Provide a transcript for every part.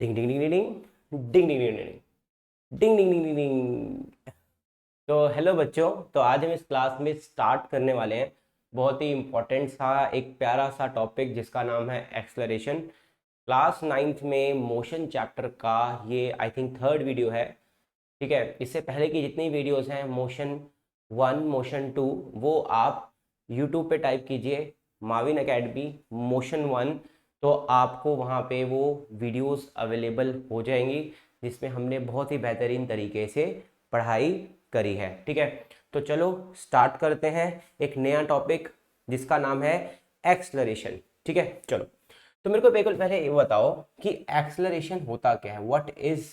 डिंग डिंग डिंग डिंग डिंग डिंग डिंग डिंग डिंग डिंग डिंग डिंग डिंग। तो हेलो बच्चों, तो आज हम इस क्लास में स्टार्ट करने वाले हैं बहुत ही इम्पोर्टेंट सा एक प्यारा सा टॉपिक जिसका नाम है एक्सलरेशन। क्लास नाइन्थ में मोशन चैप्टर का ये आई थिंक थर्ड वीडियो है। ठीक है, इससे पहले की जितनी वीडियोस हैं मोशन वन मोशन टू वो आप यूट्यूब पे टाइप कीजिए माविन एकेडमी मोशन वन, तो आपको वहाँ पे वो वीडियोस अवेलेबल हो जाएंगी जिसमें हमने बहुत ही बेहतरीन तरीके से पढ़ाई करी है। ठीक है, तो चलो स्टार्ट करते हैं एक नया टॉपिक जिसका नाम है एक्सलरेशन। ठीक है, चलो तो मेरे को बिल्कुल पहले ये बताओ कि एक्सलरेशन होता क्या है, व्हाट इज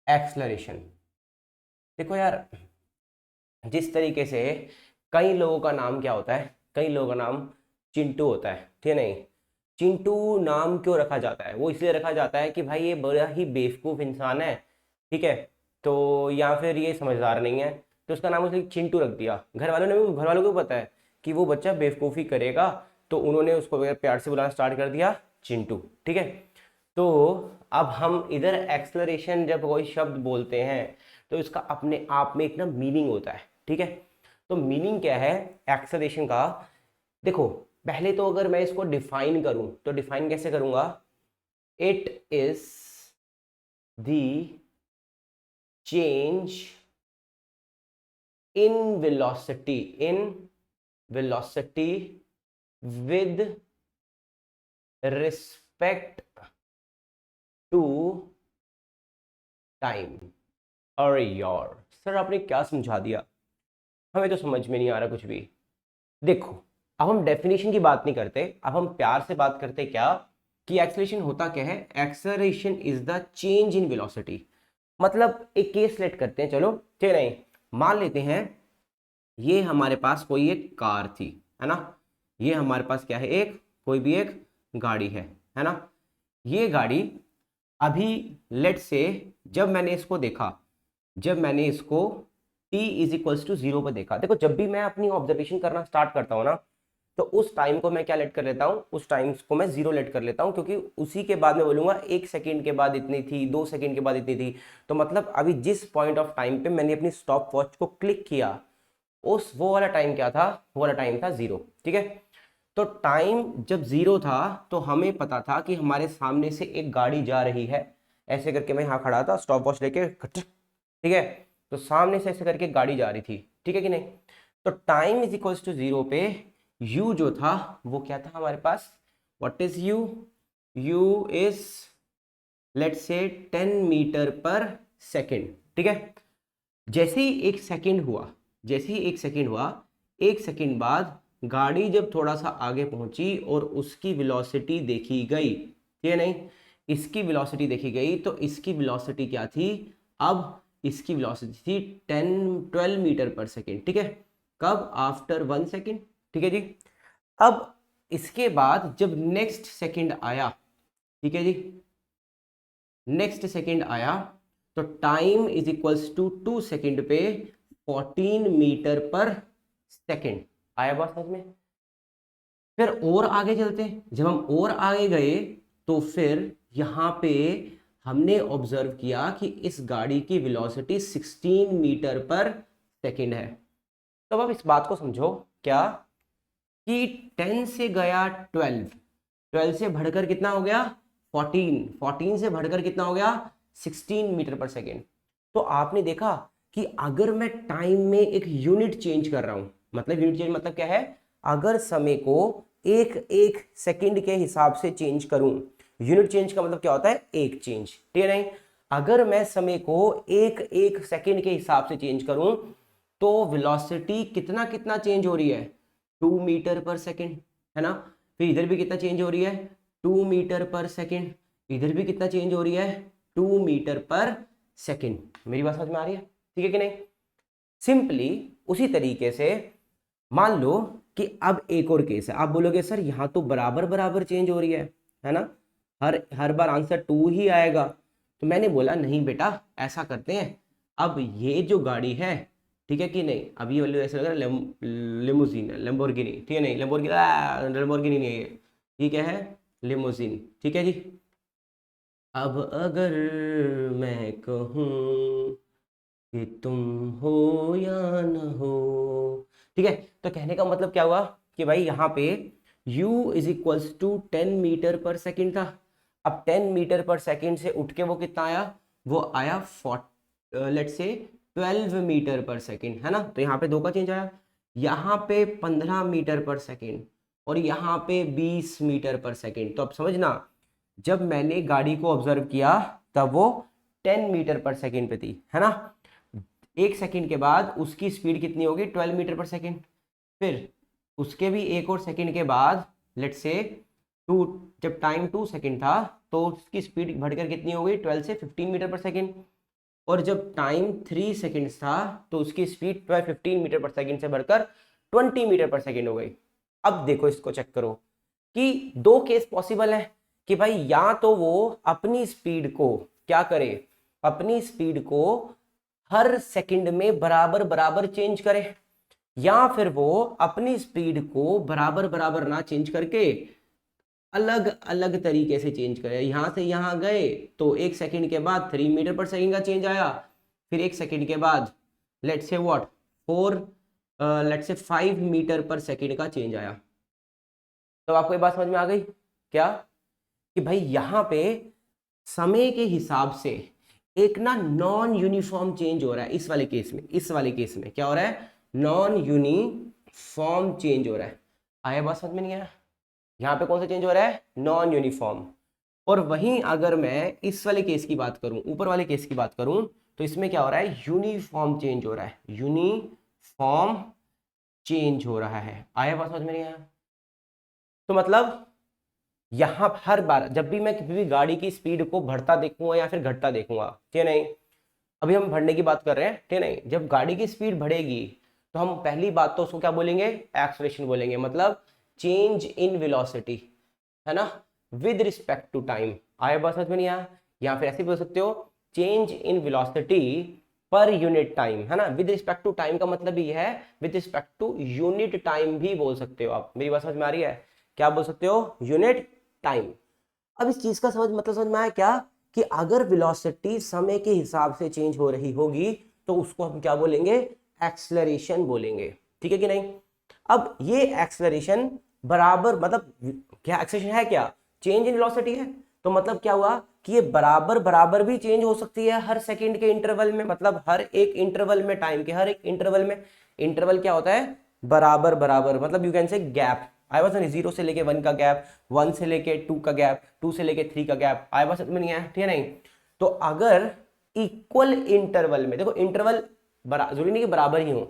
एक्सलरेशन। देखो यार, जिस तरीके से कई लोगों का नाम क्या होता है, कई लोगों का नाम चिंटू होता है, ठीक है नहीं। चिंटू नाम क्यों रखा जाता है? वो इसलिए रखा जाता है कि भाई ये बड़ा ही बेवकूफ़ इंसान है, ठीक है, तो या फिर ये समझदार नहीं है, तो उसका नाम उसने चिंटू रख दिया। घर वालों को पता है कि वो बच्चा बेवकूफ़ी करेगा, तो उन्होंने उसको प्यार से बुलाना स्टार्ट कर दिया चिंटू। ठीक है, तो अब हम इधर एक्सलरेशन जब कोई शब्द बोलते हैं तो इसका अपने आप में एक ना मीनिंग होता है। ठीक है, तो मीनिंग क्या है एक्सलरेशन का? देखो, पहले तो अगर मैं इसको डिफाइन करूं तो डिफाइन कैसे करूंगा? It is the change in velocity, in velocity with respect to time. अरे यार सर, आपने क्या समझा दिया, हमें तो समझ में नहीं आ रहा कुछ भी। देखो, अब हम डेफिनेशन की बात नहीं करते, अब हम प्यार से बात करते क्या कि एक्सेलरेशन होता क्या है। Acceleration is the change in velocity. मतलब एक केस लेट करते हैं, चलो ठीक है नहीं। मान लेते हैं ये हमारे पास कोई एक कार थी, है ना। ये हमारे पास क्या है, एक कोई भी एक गाड़ी है ना। ये गाड़ी अभी लेट से जब मैंने इसको देखा, जब मैंने इसको t is equals to zero पर देखा। देखो, जब भी मैं अपनी ऑब्जर्वेशन करना स्टार्ट करता हूँ ना, तो उस टाइम को मैं क्या लेट कर लेता हूँ, उस टाइम को मैं जीरो लेट कर लेता हूँ, क्योंकि उसी के बाद मैं बोलूंगा एक सेकंड के बाद इतनी थी, 2 सेकंड के बाद इतनी थी। तो मतलब अभी जिस पॉइंट ऑफ टाइम पे मैंने अपनी स्टॉप वॉच को क्लिक किया, उस वो वाला टाइम क्या था? वो वाला टाइम था जीरो। ठीक है, तो टाइम जब जीरो था तो हमें पता था कि हमारे सामने से एक गाड़ी जा रही है। ऐसे करके मैं यहाँ खड़ा था स्टॉप वॉच लेके, ठीक है, तो सामने से ऐसे करके गाड़ी जा रही थी, ठीक है कि नहीं। तो time is equals to zero पे u जो था वो क्या था हमारे पास? What is u? u is let's say 10 metre पर सेकेंड। ठीक है, जैसे ही एक सेकेंड हुआ, जैसे ही एक सेकेंड हुआ, एक सेकेंड बाद गाड़ी जब थोड़ा सा आगे पहुंची और उसकी वेलोसिटी देखी गई, ठीक है नहीं, इसकी वेलोसिटी देखी गई, तो इसकी वेलोसिटी क्या थी? अब इसकी वेलोसिटी थी 12 मीटर पर सेकेंड। ठीक है, कब? After 1 second. ठीक है जी। अब इसके बाद जब नेक्स्ट सेकेंड आया, ठीक है जी, नेक्स्ट सेकेंड आया, तो time is equals to 2 second पे 14 मीटर पर सेकेंड। आया बात समझ में? फिर और आगे चलते हैं, जब हम और आगे गए तो फिर यहाँ पे हमने ऑब्जर्व किया कि इस गाड़ी की वेलोसिटी 16 मीटर पर सेकेंड है। तो अब इस बात को समझो क्या कि 10 से गया 12, 12 से बढ़कर कितना हो गया? 14, 14 से बढ़कर कितना हो गया? 16 मीटर पर सेकेंड। तो आपने देखा कि अगर मैं टाइम में एक यूनिट चेंज कर रहा हूं, मतलब यूनिट चेंज मतलब क्या है? अगर समय को एक एक सेकेंड के हिसाब से चेंज करूं, यूनिट चेंज का मतलब क्या होता है? एक चेंज, ठीक है नहीं। अगर मैं समय को एक एक सेकेंड के हिसाब से चेंज करूं, तो वेलोसिटी कितना कितना चेंज हो रही है? 2 मीटर पर सेकेंड, है ना। फिर इधर भी कितना चेंज हो रही है? 2 मीटर पर सेकेंड। इधर भी कितना चेंज हो रही है? 2 मीटर पर सेकेंड। मेरी बात समझ में आ रही है? ठीक है कि नहीं? सिंपली उसी तरीके से मान लो कि अब एक और केस है। आप बोलोगे सर यहाँ तो बराबर बराबर चेंज हो रही है ना, हर हर बार आंसर 2 ही आएगा। तो मैंने बोला नहीं बेटा, ऐसा करते हैं, अब ये जो गाड़ी है, ठीक है कि नहीं, अब ये वाली ऐसा लग रहा है लिमोजीन है, लैम्बोर्गिनी, ठीक है नहीं, लैम्बोर्गिनी नहीं है ये क्या है? लिमोजिन, ठीक है जी। अब अगर मैं कहूँ कि तुम हो या न हो, ठीक है, तो कहने का मतलब क्या हुआ कि भाई यहाँ पे u is equals to 10 metre पर सेकेंड था। अब 10 मीटर पर सेकेंड से उठ के वो कितना आया, वो आया 12 मीटर पर सेकेंड, है ना। तो यहाँ पे 2 का चेंज आया, यहाँ पे 15 मीटर पर सेकेंड और यहाँ पे 20 मीटर पर सेकेंड। तो अब समझना, जब मैंने गाड़ी को ऑब्जर्व किया तब वो 10 मीटर पर सेकेंड पे थी, है ना। 1 सेकेंड के बाद उसकी स्पीड कितनी होगी, 12 मीटर पर सेकेंड। फिर उसके भी 1 और सेकेंड के बाद लेट्स से 2, जब टाइम 2 सेकेंड था तो उसकी स्पीड बढ़कर कितनी हो गई, 12 से 15 मीटर पर सेकेंड। और जब टाइम 3 सेकेंड्स था तो उसकी स्पीड 15 मीटर पर सेकेंड से बढ़कर 20 मीटर पर सेकेंड हो गई। अब देखो इसको चेक करो कि 2 केस पॉसिबल है कि भाई या तो वो अपनी स्पीड को क्या करे, अपनी स्पीड को हर सेकंड में बराबर बराबर चेंज करे, या फिर वो अपनी स्पीड को बराबर बराबर ना चेंज करके अलग अलग तरीके से चेंज करे। यहां से यहां गए तो 1 सेकंड के बाद 3 मीटर पर सेकंड का चेंज आया, फिर 1 सेकंड के बाद let's say what 4 let's say 5 metre per second का चेंज आया। तो आपको ये बात समझ में आ गई क्या, कि भाई यहाँ पे समय के हिसाब से एक ना नॉन यूनिफॉर्म चेंज हो रहा है। इस वाले केस में, इस वाले केस में क्या हो रहा है, नॉन यूनिफॉर्म चेंज हो रहा है। आया बात समझ में नहीं आया, यहाँ पे कौन सा चेंज हो रहा है, नॉन यूनिफॉर्म। और वहीं अगर मैं इस वाले केस की बात करूं, ऊपर वाले केस की बात करूं, तो इसमें क्या हो रहा है, यूनिफॉर्म चेंज हो रहा है, यूनिफॉर्म चेंज हो रहा है। आया बात समझ में नहीं आया। तो मतलब यहां हर बार जब भी मैं किसी भी गाड़ी की स्पीड को बढ़ता देखूंगा या फिर घटता देखूंगा, ठीक है नहीं, अभी हम बढ़ने की बात कर रहे हैं, ठीक है नहीं, जब गाड़ी की स्पीड बढ़ेगी तो हम पहली बात तो उसको क्या बोलेंगे, एक्सेलरेशन बोलेंगे, मतलब चेंज इन वेलोसिटी, है ना, विद रिस्पेक्ट टू टाइम। आया बात समझ में नहीं आया, या फिर ऐसे बोल सकते हो change in velocity per unit time, है ना। विद रिस्पेक्ट टू टाइम का मतलब ये है with respect to unit time भी बोल सकते हो आप। मेरी बात समझ में आ रही है, क्या बोल सकते हो, यूनिट टाइम। अब इस चीज का मतलब समझ में आया क्या, कि अगर वेलोसिटी समय के हिसाब से चेंज हो रही होगी तो उसको हम क्या बोलेंगे, एक्सेलरेशन बोलेंगे, ठीक है कि नहीं। अब ये एक्सेलरेशन बराबर मतलब क्या, एक्सेलरेशन है क्या, चेंज इन वेलोसिटी है, तो मतलब क्या हुआ कि ये बराबर बराबर भी चेंज हो सकती है हर सेकंड के इंटरवल में, मतलब हर एक इंटरवल में, टाइम के हर एक इंटरवल में। इंटरवल क्या होता है, बराबर बराबर, मतलब you can say gap. I was 0 से लेके 1 का गैप, 1 से लेके 2 का गैप, 2 से लेके 3 का गैप। आई वाज में नहीं आया, ठीक है नहीं। तो अगर इक्वल इंटरवल में, देखो इंटरवल जरूरी नहीं कि बराबर ही हो,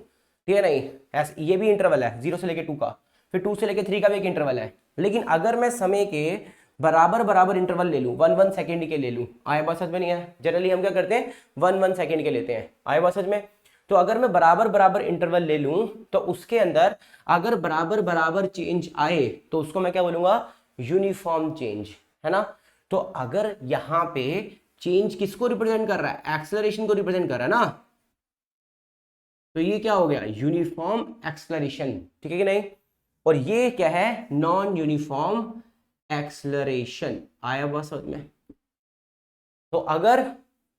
ठीक है नहीं, ऐसे ये भी इंटरवल है 0 से लेके 2 का, फिर 2 से लेके 3 का भी एक इंटरवल है। लेकिन अगर मैं समय के बराबर बराबर इंटरवल ले लूं, 1 1 सेकंड के ले लूं, आया बात समझ में नहीं है, जनरली हम क्या करते हैं 1 1 सेकंड के लेते हैं, आया बात समझ में। तो अगर मैं बराबर बराबर इंटरवल ले लूं तो उसके अंदर अगर बराबर बराबर चेंज आए तो उसको मैं क्या बोलूंगा, यूनिफॉर्म चेंज, है ना। तो अगर यहां पे चेंज किसको रिप्रेजेंट कर रहा है, एक्सेलरेशन को रिप्रेजेंट कर रहा है ना, तो ये क्या हो गया, यूनिफॉर्म एक्सेलरेशन, ठीक है कि नहीं। और ये क्या है, नॉन यूनिफॉर्म एक्सेलरेशन। आया बात समझ में। तो अगर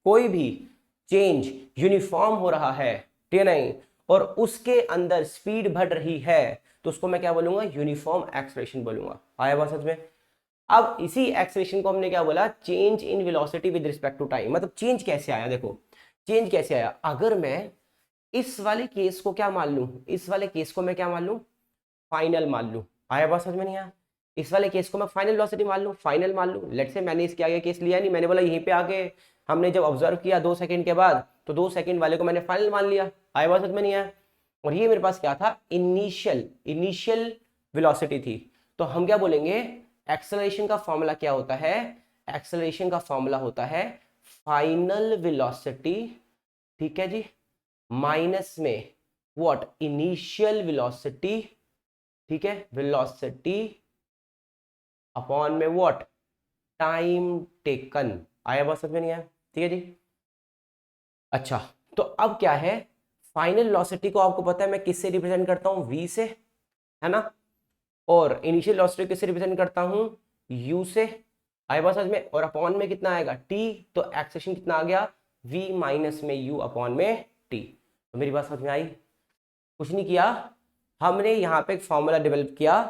कोई भी चेंज यूनिफॉर्म हो रहा है, ठीक है नहीं, और उसके अंदर स्पीड बढ़ रही है तो उसको मैं क्या बोलूंगा, यूनिफॉर्म एक्सेलरेशन बोलूंगा। आया बात समझ में। अब इसी एक्सेलरेशन को हमने क्या बोला, change in velocity with respect to time. मतलब चेंज कैसे आया, देखो चेंज कैसे आया, अगर मैं इस वाले केस को क्या मान लूं, इस वाले केस को मैं क्या मान लूं, फाइनल मान लूं। आया बात समझ में नहीं आया, इस वाले केस को मैं फाइनल वेलोसिटी मान लूं, फाइनल मान लूं। लेट्स से मैंने इसके आगे केस लिया नहीं, मैंने बोला यहीं पे आके हमने जब ऑब्जर्व किया 2 सेकंड के बाद, तो 2 सेकंड वाले को मैंने फाइनल मान लिया। आया बात समझ में नहीं आया। और ये मेरे पास क्या था, इनिशियल इनिशियल वेलोसिटी थी। तो हम क्या बोलेंगे, एक्सेलरेशन का फॉर्मूला क्या होता है, एक्सेलरेशन का फॉर्मूला होता है फाइनल वेलोसिटी, ठीक है जी, माइनस में व्हाट, इनिशियल वेलोसिटी, ठीक है, वेलोसिटी अपॉन में व्हाट, टाइम टेकन। आया बात समझ में नहीं आया, ठीक है जी। अच्छा, तो अब क्या है, फाइनल वेलोसिटी को आपको पता है मैं किससे रिप्रेजेंट करता हूं, v से, है ना। और इनिशियल वेलोसिटी किससे रिप्रेजेंट करता हूं, u से, आए बात समझ में, और अपॉन में कितना आएगा t, तो एक्सेलेरेशन कितना आ गया v माइनस में u अपॉन में t। तो मेरी बात समझ में आई? कुछ नहीं किया, हमने यहाँ पे एक फॉर्मूला डेवलप किया,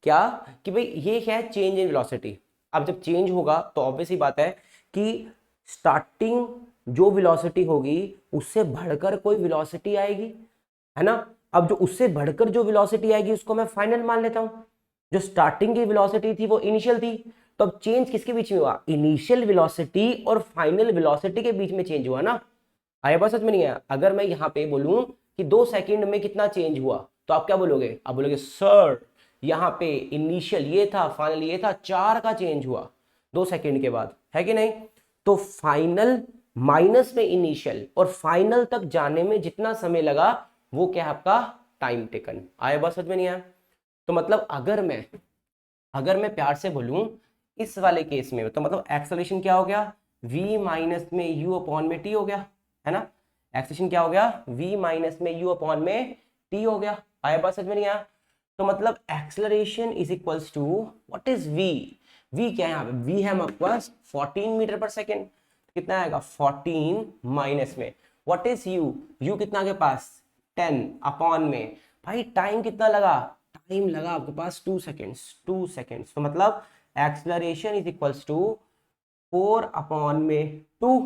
क्या कि भाई ये क्या है, चेंज इन वेलोसिटी। अब जब चेंज होगा तो ऑब्वियस ही बात है कि स्टार्टिंग जो वेलोसिटी होगी उससे बढ़कर कोई वेलोसिटी आएगी, है ना। अब जो उससे बढ़कर जो वेलोसिटी आएगी उसको मैं फाइनल मान लेता हूं। जो स्टार्टिंग की वेलोसिटी थी वो इनिशियल थी, तो अब चेंज किसके बीच में हुआ, इनिशियल वेलोसिटी और फाइनल वेलोसिटी के बीच में चेंज हुआ ना। आया बात समझ में नहीं आया? अगर मैं यहाँ पे बोलूं कि 2 सेकंड में कितना चेंज हुआ, तो आप क्या बोलोगे, आप बोलोगे सर यहाँ पे इनिशियल ये था, फाइनल ये था, 4 का चेंज हुआ 2 सेकंड के बाद, है कि नहीं। तो फाइनल माइनस में इनिशियल और फाइनल तक जाने में जितना समय लगा वो क्या है आपका टाइम टेकन। आया बात समझ में नहीं आया? तो मतलब अगर मैं प्यार से बोलूं इस वाले केस में, तो मतलब एक्सेलरेशन क्या हो गया, v माइनस में u अपॉन में t हो गया, है ना। एक्सेलरेशन क्या हो गया, v माइनस में u अपॉन में t हो गया। आया बात समझ में नहीं आया? तो मतलब acceleration is equals to what is v, v क्या है यहाँ पे, v है हमारे पास 14 मीटर पर सेकेंड, कितना आएगा 14 माइनस में व्हाट इज u, u कितना आपके पास 10 अपॉन में, भाई टाइम कितना लगा, टाइम लगा आपके पास 2 सेकेंड्स, 2 सेकेंड्स। तो मतलब acceleration is equals to 4 upon में 2।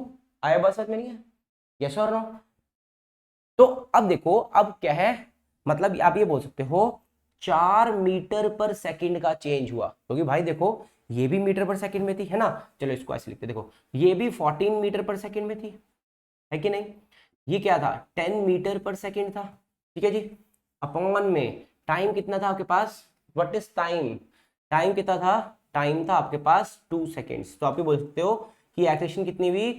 आया बात समझ में नहीं है? यस और नो? तो अब देखो अब क्या है, मतलब आप ये बोल सकते हो 4 मीटर पर सेकंड का चेंज हुआ, क्योंकि भाई देखो ये भी मीटर पर सेकंड में थी, है ना। चलो इसको ऐसे लिखते, देखो ये भी 14 मीटर पर सेकंड में थी, है कि नहीं। ये क्या था 10 मीटर पर सेकंड था, ठीक है जी। अपॉन में टाइम कितना था आपके पास, व्हाट इज टाइम, टाइम कितना था, टाइम था आपके पास 2 सेकेंड्स। तो आप ये बोल सकते हो कि एक्सेलरेशन कितनी हुई,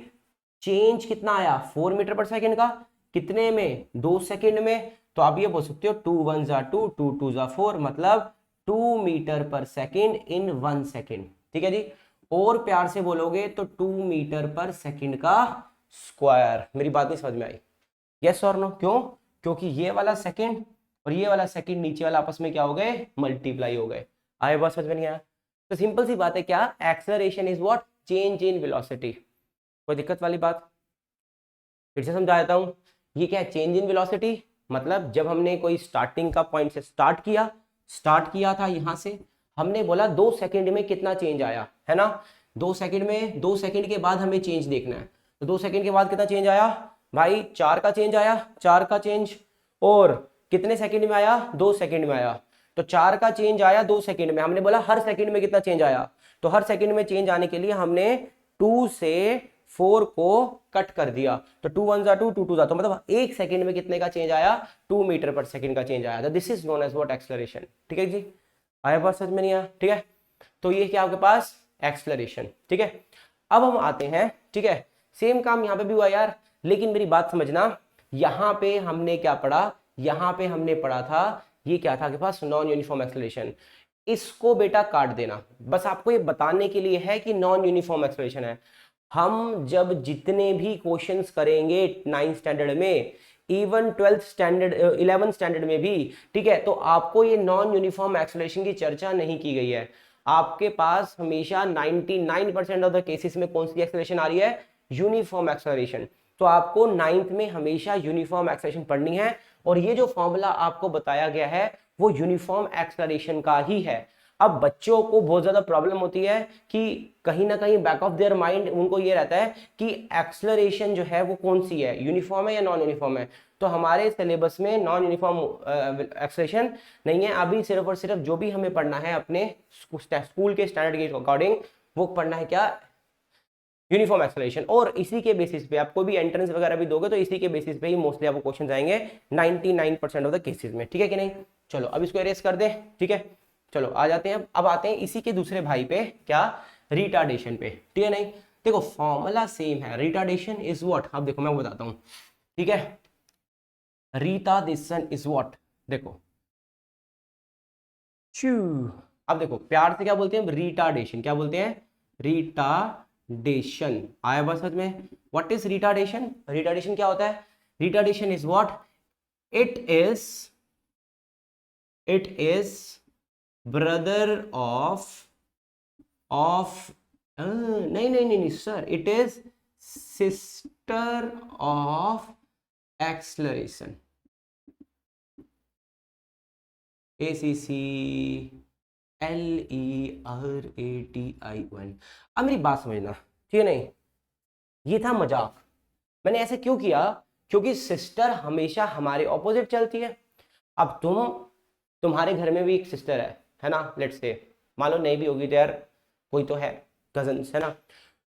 चेंज कितना आया 4 मीटर पर सेकंड का, कितने में 2 सेकंड में। तो आप ये बोल सकते हो 2 1 जा 2, 2 2 जा 4, मतलब 2 metre per second in 1 second, ठीक है जी। और प्यार से बोलोगे तो 2 मीटर पर सेकंड का स्क्वायर। मेरी बात नहीं समझ में आई? यस और नो? क्यों? क्योंकि ये वाला सेकंड और ये वाला सेकंड नीचे वाला आपस में क्या हो गए, मल्टीप्लाई हो गए। आए बात समझ में नहीं आया? तो सिंपल सी बात है, क्या acceleration is what, change in velocity. कोई दिक्कत वाली बात? फिर से समझा देता हूं, ये क्या है, चेंज इन वेलोसिटी। मतलब जब हमने कोई स्टार्टिंग का पॉइंट से स्टार्ट किया था यहां से, हमने बोला 2 सेकंड में कितना चेंज आया, है ना। 2 सेकंड में, 2 सेकंड के बाद हमें चेंज देखना है, तो 2 सेकंड के बाद कितना चेंज आया भाई, 4 का चेंज आया, 4 का चेंज। और कितने सेकंड में आया, 2 सेकंड में आया। तो 4 का चेंज आया 2 सेकंड में, हमने बोला हर सेकंड में कितना चेंज आया, तो हर सेकंड में चेंज आने के लिए हमने 2 से 4 को कट कर दिया, तो 2 1 जा 2, 2 2 जा, तो मतलब एक सेकंड में कितने का चेंज आया, 2 मीटर पर सेकंड का चेंज आया। This is known as what, acceleration. ठीक है जी, आया बात समझ में नहीं आया? ठीक है, तो ये क्या आपके पास एक्सेलरेशन। ठीक है, अब हम आते हैं, ठीक है, सेम काम यहां पे भी हुआ यार, लेकिन मेरी बात समझना, यहां पे हमने क्या पढ़ा, यहां पे हमने पढ़ा था, ये क्या था आपके पास, नॉन यूनिफॉर्म एक्सेलरेशन। इसको बेटा काट देना, बस आपको ये बताने के लिए है कि नॉन यूनिफॉर्म एक्सेलरेशन है। हम जब जितने भी क्वेश्चंस करेंगे 9th स्टैंडर्ड में, even 12th standard 11th standard में भी, ठीक है, तो आपको ये नॉन यूनिफॉर्म एक्सेलरेशन की चर्चा नहीं की गई है। आपके पास हमेशा 99% ऑफ द केसेस में कौन सी एक्सेलरेशन आ रही है, यूनिफॉर्म एक्सेलरेशन। तो आपको 9th में हमेशा यूनिफॉर्म एक्सेलरेशन पढ़नी है, और ये जो फॉर्मूला आपको बताया गया है वो यूनिफॉर्म एक्सेलरेशन का ही है। अब बच्चों को बहुत ज्यादा प्रॉब्लम होती है कि कहीं ना कहीं बैक ऑफ देयर माइंड उनको ये रहता है कि एक्सेलरेशन जो है वो कौन सी है, यूनिफॉर्म है या नॉन यूनिफॉर्म है। तो हमारे सिलेबस में नॉन यूनिफॉर्म एक्सेलरेशन नहीं है, अभी सिर्फ और सिर्फ जो भी हमें पढ़ना है अपने स्कूल के स्टैंडर्ड के अकॉर्डिंग, वो पढ़ना है क्या, यूनिफॉर्म एक्सेलरेशन। और इसी के बेसिस पे आप कोई भी एंट्रेंस वगैरह भी दोगे तो इसी के बेसिस पे ही मोस्टली आपको क्वेश्चन आएंगे 99% ऑफ द केसेस में। ठीक है कि नहीं? चलो अब इसको एरेज कर दें, ठीक है। चलो आ जाते हैं, अब आते हैं इसी के दूसरे भाई पे, क्या, रिटार्डेशन पे। ठीक है, नहीं देखो फॉर्मूला सेम है, रिटार्डेशन इज व्हाट, अब देखो मैं बताता हूं, ठीक है। रिटार्डेशन इज व्हाट, देखो चू, अब देखो प्यार से क्या बोलते हैं, रिटार्डेशन, क्या बोलते हैं, रिटार्डेशन। आया बस समझ में, व्हाट इज रिटार्डेशन, रिटार्डेशन क्या होता है, retardation is what, it is brother of of, नहीं नहीं नहीं नहीं sir, it is sister of acceleration, ACCLERATION। अब मेरी बात समझना, ठीक है? नहीं, ये था मजाक। मैंने ऐसे क्यों किया? क्योंकि सिस्टर हमेशा हमारे ऑपोजिट चलती है। अब तुम्हारे घर में भी एक सिस्टर है ना, लेट्स से, मान लो नहीं भी होगी तो यार कोई तो है, कजन्स है ना,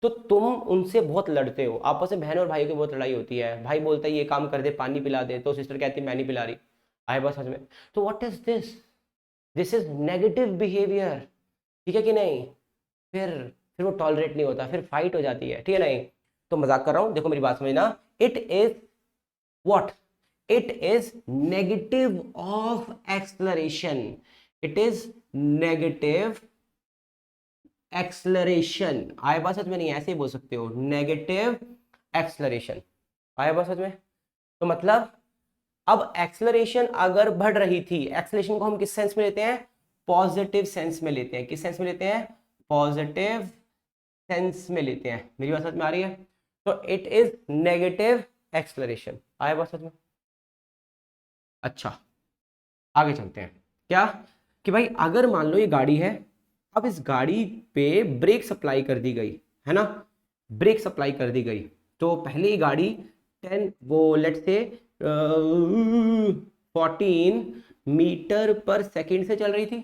तो तुम उनसे बहुत लड़ते हो, आपस में बहन और भाई की बहुत लड़ाई होती है, भाई बोलता है ये काम कर दे, पानी पिला दे, तो सिस्टर कहती है मैं नहीं पिला रही, आए बस सच में। तो what is this? This is negative behaviour, ठीक है कि नहीं? फिर वो टॉलरेट नहीं होता, फिर फाइट हो जाती है, ठीक है नहीं? तो मजाक कर रहा हूं, देखो मेरी बात समझना। It is what? It is negative of acceleration, it is negative acceleration. आए बात समझ में? नहीं ऐसे ही बोल सकते हो, नेगेटिव एक्सलरेशन। आए बात समझ में? तो मतलब अब एक्सलरेशन अगर बढ़ रही थी, एक्सलरेशन को हम किस सेंस में लेते हैं? पॉजिटिव सेंस में लेते हैं। किस सेंस में लेते हैं? पॉजिटिव सेंस में लेते हैं। मेरी बात समझ में आ रही है? तो इट इज नेगेटिव एक्सलरेशन। आया बात समझ में? अच्छा, आगे चलते हैं। क्या कि भाई अगर मान लो ये गाड़ी है, अब इस गाड़ी पे ब्रेक सप्लाई कर दी गई, है ना, ब्रेक सप्लाई कर दी गई, तो पहले ही गाड़ी 10 वो let's say 14 metre per second से चल रही थी,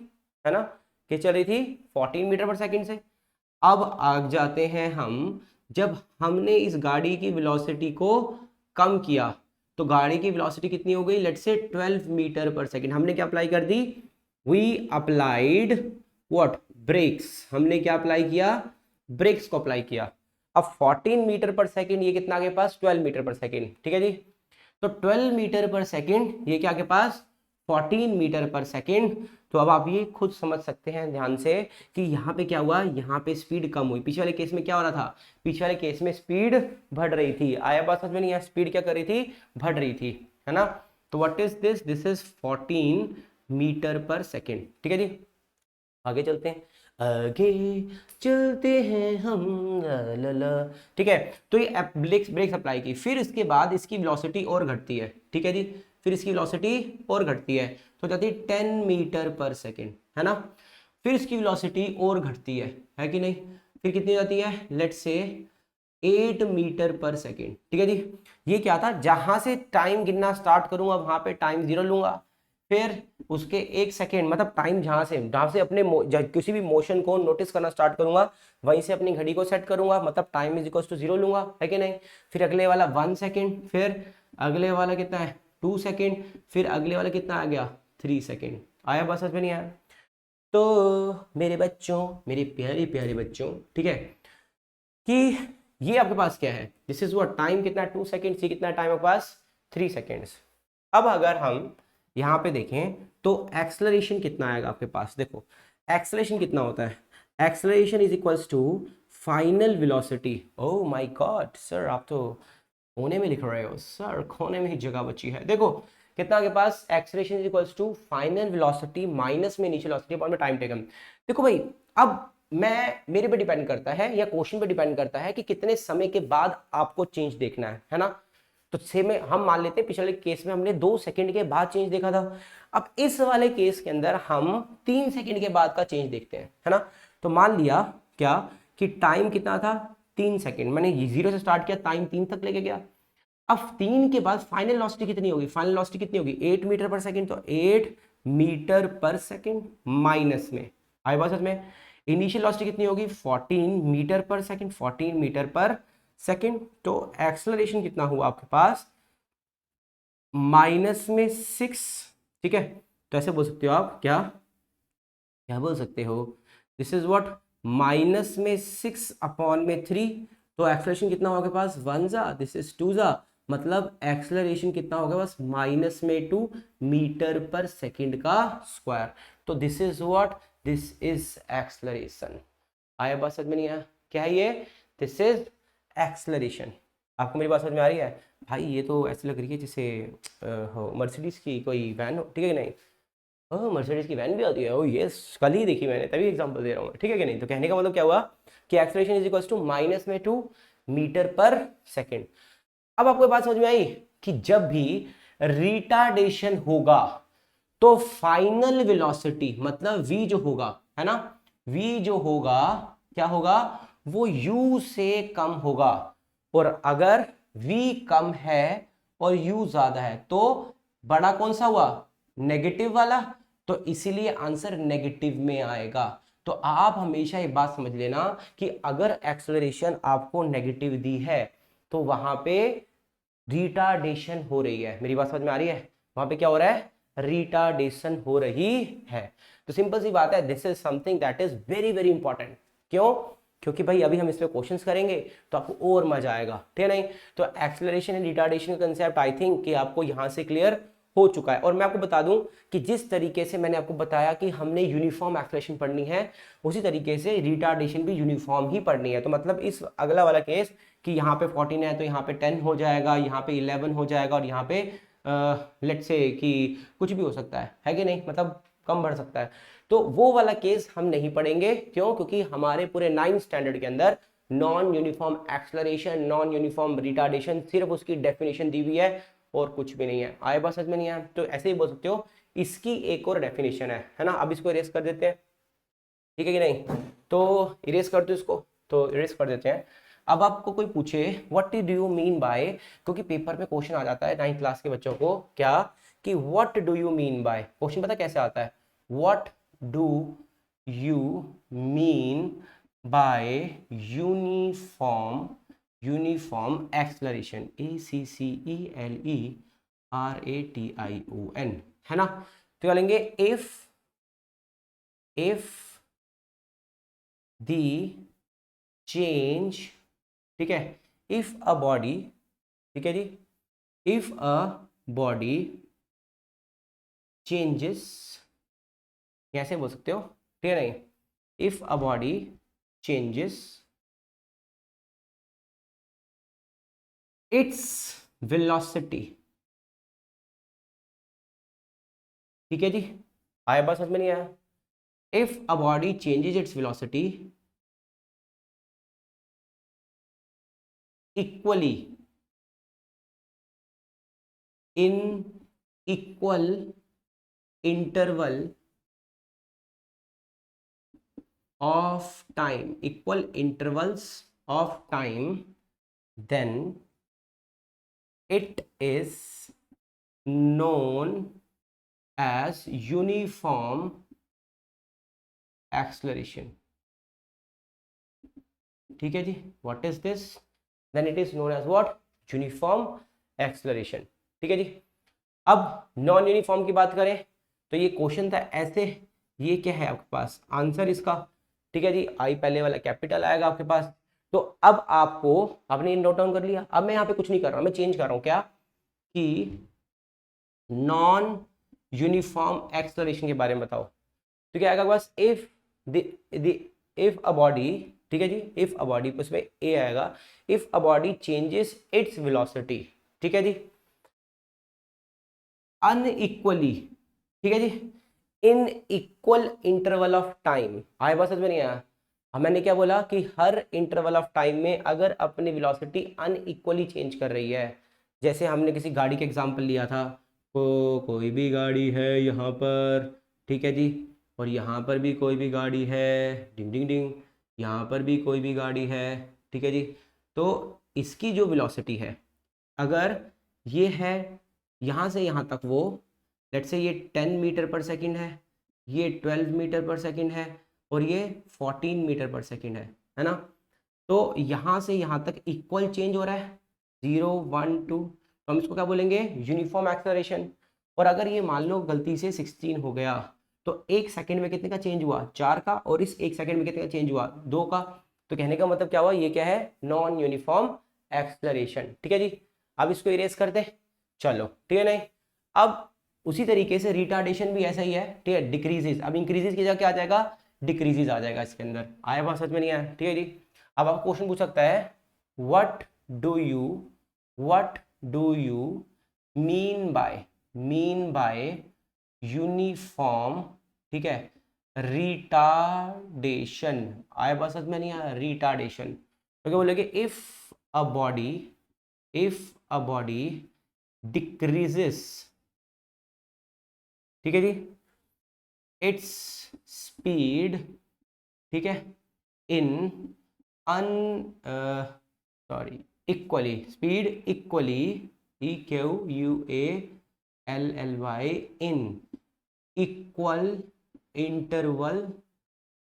है ना, कि चल रही थी 14 मीटर पर सेकंड से। अब आ जाते हैं हम, जब हमने इस गाड़ी की वेलोसिटी को कम किया, तो गाड़ी की वेलोसिटी कितनी हो गई? Let's say 12 metre per second. हमने क्या अप्लाई कर दी? We applied what? ब्रेक्स। हमने क्या अप्लाई किया? ब्रेक्स को अप्लाई किया। अब 14 मीटर पर सेकंड, ये कितना के पास? 12 मीटर पर सेकंड, ठीक है जी। तो 12 मीटर पर सेकंड, ये क्या के पास? 14 मीटर पर सेकंड। तो अब आप ये खुद समझ सकते हैं ध्यान से कि यहाँ पे क्या हुआ, यहाँ पे स्पीड कम हुई। पीछे वाले केस में क्या हो रहा था? पीछे वाले केस में स्पीड बढ़ रही थी। आया बात समझ में? नहीं, यहाँ स्पीड क्या कर रही थी? बढ़ रही थी, है ना। तो what is this? This is 14 metre पर सेकेंड, ठीक है जी। आगे चलते हैं, आगे चलते हैं हम, ला ला ला। ठीक है, तो ये ब्रेक सप्लाई की, फिर इसके बाद इसकी वेलोसिटी और घटती है, ठीक है जी। फिर इसकी वेलोसिटी और घटती है, तो जाती है 10 मीटर पर सेकेंड, है ना। फिर इसकी वेलोसिटी और घटती है कि नहीं? फिर कितनी हो जाती है? लेट्स से 8 मीटर पर सेकेंड, ठीक है जी। ये क्या था? जहां से टाइम गिनना स्टार्ट करूंगा वहां पे टाइम 0 लूंगा, फिर उसके 1 सेकेंड, मतलब टाइम जहां से अपने किसी भी मोशन को नोटिस करना स्टार्ट करूंगा, वहीं से अपनी घड़ी को सेट करूंगा, मतलब टाइम इज इक्वल टू 0 लूंगा, है कि नहीं। फिर अगले वाला 1 सेकेंड, फिर अगले वाला कितना है? 2 सेकेंड, फिर अगले वाला कितना आ गया? 3 सेकेंड। आया बस समझ में नहीं आया? तो मेरे बच्चों, मेरे प्यारे प्यारे बच्चों, ठीक है, कि ये आपके पास क्या है? This is what? टाइम कितना? 2 सेकेंड। सी कितना टाइम आपके पास? 3 सेकेंड्स। अब अगर हम यहाँ पे देखें तो एक्सलरेशन कितना आएगा आपके पास? देखो एक्सलरेशन कितना होता है? Acceleration is equals to final velocity. Oh my god sir, आप तो कोने में लिख रहे हो सर, कोने में ही जगह बची है। देखो कितना के पास? Acceleration is equals to final velocity minus में इनिशियल वेलोसिटी अपॉन में टाइम टेकन। देखो भाई, अब मेरे पे डिपेंड करता है या क्वेश्चन पे डिपेंड करता है कि कितने समय के बाद आपको चेंज देखना है ना। तो सेम हम मान लेते हैं पिछले केस में हमने 2 सेकंड के बाद चेंज देखा था। अब इस वाले केस के अंदर हम 3 सेकंड के बाद का चेंज देखते हैं, है ना। तो मान लिया क्या कि टाइम कितना था? 3 सेकंड। मैंने 0 से स्टार्ट किया, टाइम 3 तक लेके गया। अब 3 के बाद फाइनल वेलोसिटी कितनी होगी? फाइनल वेलोसिटी कितनी होगी? 8 मीटर पर सेकंड। तो 8 मीटर पर सेकंड माइनस में, आई बात समझ में, इनिशियल वेलोसिटी कितनी होगी? 14 metre per second, 14 metre per second. तो एक्सेलरेशन कितना हुआ आपके पास? माइनस में 6, ठीक है। तो ऐसे बोल सकते हो आप, क्या क्या बोल सकते हो? This is what? माइनस में 6 अपॉन में 3। तो एक्सेलरेशन कितना होगा पास? 1 जा, दिस इज 2 जा, मतलब एक्सेलरेशन कितना होगा बस? माइनस में 2 मीटर पर सेकंड का स्क्वायर। तो this is what? This is acceleration. आया बात समझ में नहीं आया? क्या है ये? This is acceleration. आपको मेरी बात समझ में आ रही है? भाई ये तो ऐसे लग रही है जैसे मर्सिडीज की कोई वैन हो, ठीक है कि नहीं? ओह मर्सिडीज की वैन भी आती है, ओह यस कल ही देखी मैंने, तभी एग्जांपल दे रहा हूँ, ठीक है कि नहीं। तो कहने का मतलब क्या हुआ कि acceleration is equal to minus में 2 मीटर पर सेकेंड। अब आपको बात समझ में आई कि जब भी रिटार्डेशन होगा तो फाइनल वेलोसिटी मतलब v जो होगा, है ना, v जो होगा क्या होगा, वो u से कम होगा। और अगर v कम है और u ज्यादा है तो बड़ा कौन सा हुआ, नेगेटिव वाला, तो इसीलिए आंसर नेगेटिव में आएगा। तो आप हमेशा एक बात समझ लेना कि अगर एक्सेलरेशन आपको नेगेटिव दी है तो वहां पे रिटार्डेशन हो रही है। मेरी बात समझ में आ रही है, वहां पे क्या हो रहा है, रिटार्डेशन हो रही है। तो सिंपल सी बात है, this is something that is very very important. क्यों, क्योंकि भाई अभी हम इस पे क्वेश्चंस करेंगे तो आपको और मजा आएगा, ठीक है नहीं। तो एक्सेलरेशन एंड रिटार्डेशन का कंसेप्ट आई थिंक कि आपको यहां से क्लियर हो चुका है। और मैं आपको बता दूं कि जिस तरीके से मैंने आपको बताया कि हमने यूनिफॉर्म एक्सेलरेशन पढ़नी है, उसी तरीके से रिटार्डेशन भी यूनिफॉर्म ही पढ़नी है। तो मतलब इस अगला वाला केस कि यहाँ पे 14 है तो यहाँ पे 10 हो जाएगा, यहाँ पे 11 हो जाएगा, और यहाँ पे लेट से कि कुछ भी हो सकता है कि नहीं, मतलब कम बढ़ सकता है। तो वो वाला केस हम नहीं पढ़ेंगे। क्यों, क्योंकि हमारे पूरे 9th स्टैंडर्ड के अंदर non uniform acceleration, non uniform retardation, सिर्फ उसकी डेफिनेशन दी हुई है और कुछ भी नहीं है। आए बात समझ में नहीं आया तो ऐसे ही बोल सकते हो इसकी एक और डेफिनेशन है ना। अब इसको इरेज कर देते हैं, ठीक है कि नहीं। तो इरेज कर दो इसको, तो इरेज कर देते हैं। अब आपको कोई पूछे what do you mean by, क्योंकि पेपर में क्वेश्चन आ जाता है 9th क्लास के बच्चों को क्या, कि what do you mean by, question पता कैसे आता है, what do you mean by uniform, uniform acceleration, ECCELERATION, है ना। तो क्या लेंगे, इफ दी चेंज, ठीक है, इफ अ बॉडी, ठीक है जी, इफ अ बॉडी चेंजेस, कैसे बोल सकते हो, ठीक है नहीं, if a body changes its velocity, ठीक है जी, आया बात समझ में नहीं आया। If a body changes its velocity equally in equal interval of time, equal intervals of time, then it is known as uniform acceleration, ठीक है जी। what is this, then it is known as what, uniform acceleration, ठीक है जी। अब non uniform की बात करें तो ये क्वेश्चन था ऐसे, ये क्या है आपके पास आंसर इसका, ठीक है जी, आई पहले वाला कैपिटल आएगा आपके पास। तो अब आपको, आपने नोट डाउन कर लिया, अब मैं यहाँ पे कुछ नहीं कर रहा हूँ, मैं चेंज कर रहा हूँ क्या, कि नॉन यूनिफॉर्म एक्सेलरेशन के बारे में बताओ। तो क्या आएगा बस, इफ अ बॉडी, ठीक है जी, इफ अ बॉडी, उसमें ए आएगा, if a body changes its velocity, ठीक है जी, अनइक्वली, ठीक है जी, in equal interval of time. आए बात समझ में नहीं आया, मैंने क्या बोला कि हर इंटरवल ऑफ टाइम में अगर अपनी वेलोसिटी अनइक्वली चेंज कर रही है, जैसे हमने किसी गाड़ी का एग्जांपल लिया था, कोई भी गाड़ी है यहाँ पर, ठीक है जी, और यहाँ पर भी कोई भी गाड़ी है, डिंग डिंग डिंग, यहाँ पर भी कोई भी गाड़ी है, ठीक है जी। तो इसकी जो वेलोसिटी है, अगर ये है यहाँ से यहाँ तक, वो लेट्स से ये 10 मीटर पर सेकंड है, ये 12 मीटर पर सेकंड है, और ये 14 मीटर पर सेकंड है ना। तो यहाँ से यहाँ तक इक्वल चेंज हो रहा है, 0 1 2, तो हम इसको क्या बोलेंगे, यूनिफॉर्म एक्सेलरेशन। और अगर ये मान लो गलती से 16 हो गया, तो एक सेकंड में कितने का चेंज हुआ, 4 का, और इस एक सेकंड में कितने का चेंज हुआ, 2 का। तो कहने का मतलब क्या हुआ, ये क्या है, नॉन यूनिफॉर्म एक्सेलरेशन, ठीक है जी। अब इसको इरेज करते, चलो ठीक है नहीं। अब उसी तरीके से रिटार्डेशन भी ऐसा ही है, ठीक है, डिक्रीजेज, अब इंक्रीजेज की जगह क्या आ जाएगा, डिक्रीजेज आ जाएगा इसके अंदर। आया बात समझ में नहीं आया, ठीक है जी। अब आपको क्वेश्चन पूछ सकता है, what do you, what do you mean by uniform, ठीक है, रिटार्डेशन, आया बात समझ में नहीं आया, रिटार्डेशन। तो क्या बोलोगे, इफ अ बॉडी डिक्रीजेस, ठीक है जी, इट्स स्पीड, ठीक है, in un sorry equally, speed equally, EQUALLY, in equal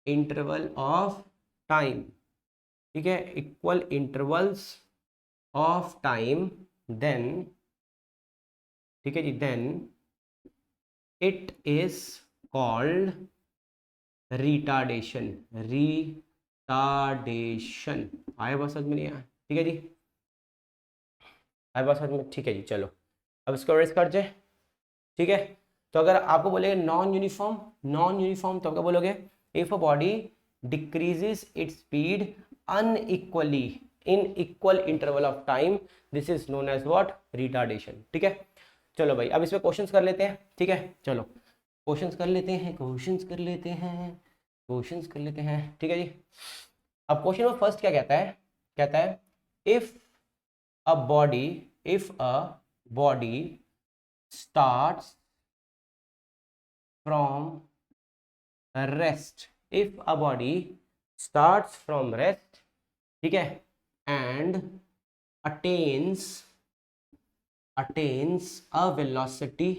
interval of time, ठीक है, equal intervals of time, then, ठीक है जी, then it is called retardation, retardation. आया बात समझ में नहीं आया, ठीक है जी, आया बात समझ में, ठीक है जी, चलो अब इसको रेस कर जाए, ठीक है। तो अगर आपको बोलेंगे नॉन यूनिफॉर्म तो क्या बोलोगे, if a body decreases its speed unequally in equal interval of time, this is known as what, retardation, ठीक है। चलो भाई अब इसमें क्वेश्चंस कर लेते हैं, ठीक है, चलो क्वेश्चंस कर लेते हैं, ठीक है जी। अब क्वेश्चन में फर्स्ट क्या कहता है, कहता है if a body starts from rest, if a body starts from rest, ठीक है, and attains a velocity